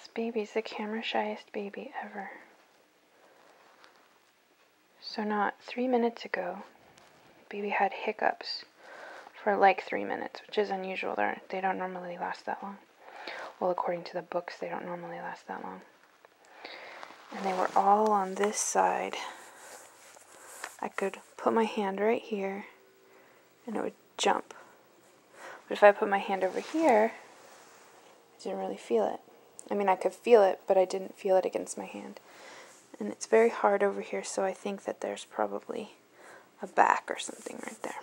This baby's the camera shyest baby ever. So not 3 minutes ago, baby had hiccups for like 3 minutes, which is unusual. They don't normally last that long. Well, according to the books, they don't normally last that long. And they were all on this side. I could put my hand right here, and it would jump. But if I put my hand over here, I didn't really feel it. I mean, I could feel it, but I didn't feel it against my hand. And it's very hard over here, so I think that there's probably a back or something right there.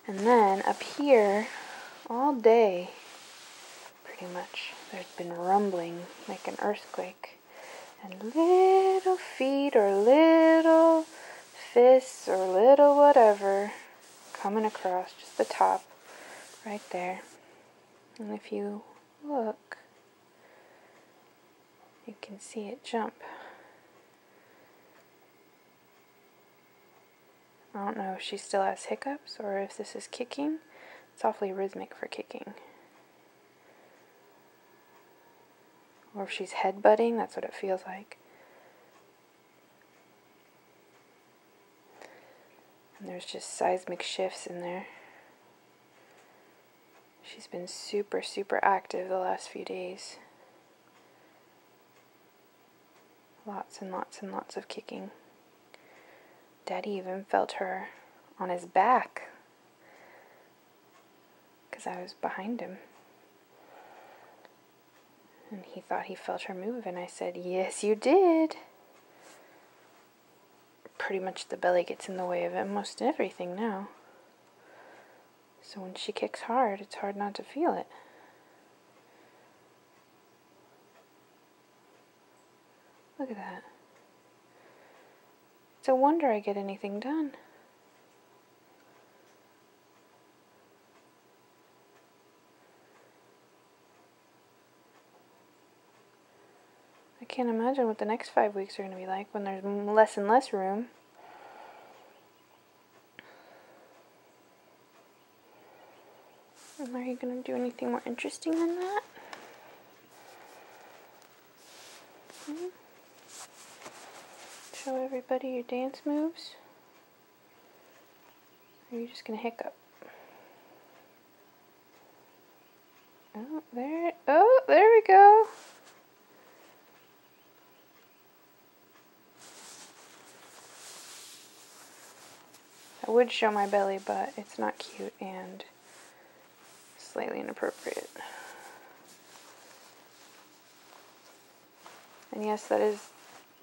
And then up here, all day, pretty much, there's been rumbling like an earthquake. And little feet or little fists or little whatever coming across just the top right there. And if you look, you can see it jump. I don't know if she still has hiccups or if this is kicking. It's awfully rhythmic for kicking. Or if she's headbutting, that's what it feels like. And there's just seismic shifts in there. She's been super, super active the last few days. Lots and lots and lots of kicking. Daddy even felt her on his back because I was behind him. And he thought he felt her move, and I said, yes, you did. Pretty much the belly gets in the way of almost everything now. So when she kicks hard, it's hard not to feel it. Look at that. It's a wonder I get anything done. I can't imagine what the next 5 weeks are going to be like when there's less and less room. Are you going to do anything more interesting than that? Show everybody your dance moves? Or are you just going to hiccup? Oh, there we go. I would show my belly, but it's not cute and slightly inappropriate. And yes, that is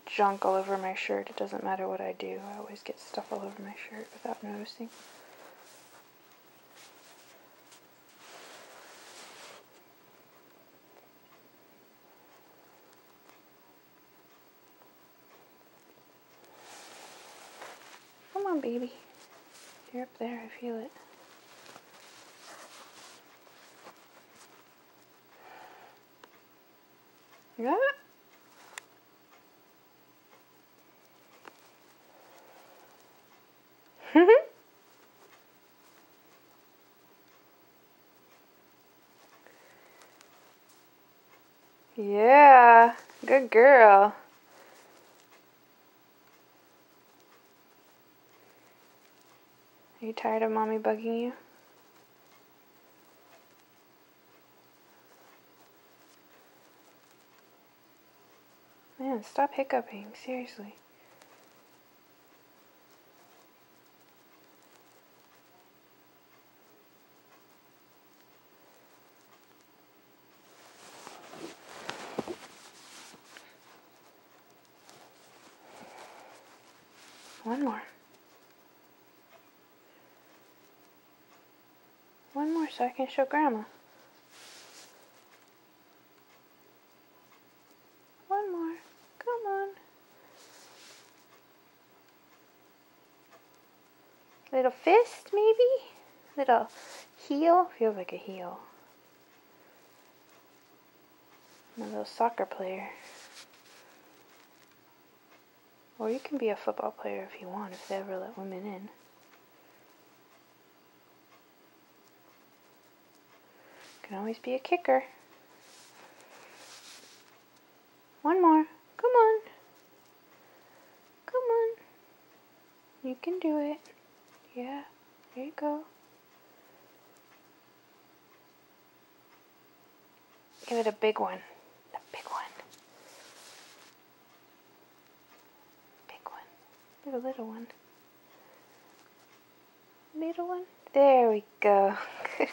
junk all over my shirt. It doesn't matter what I do. I always get stuff all over my shirt without noticing. Come on, baby. You're up there. I feel it. Yeah. Yeah, good girl. Are you tired of mommy bugging you? Man, stop hiccuping, seriously. One more. One more so I can show Grandma. One more. Come on. Little fist, maybe? Little heel? Feels like a heel. I'm a little soccer player. Or you can be a football player if you want, if they ever let women in. You can always be a kicker. One more. Come on. Come on. You can do it. Yeah. There you go. Give it a big one. A big one. Big one. Give a little one. Little one. There we go. Good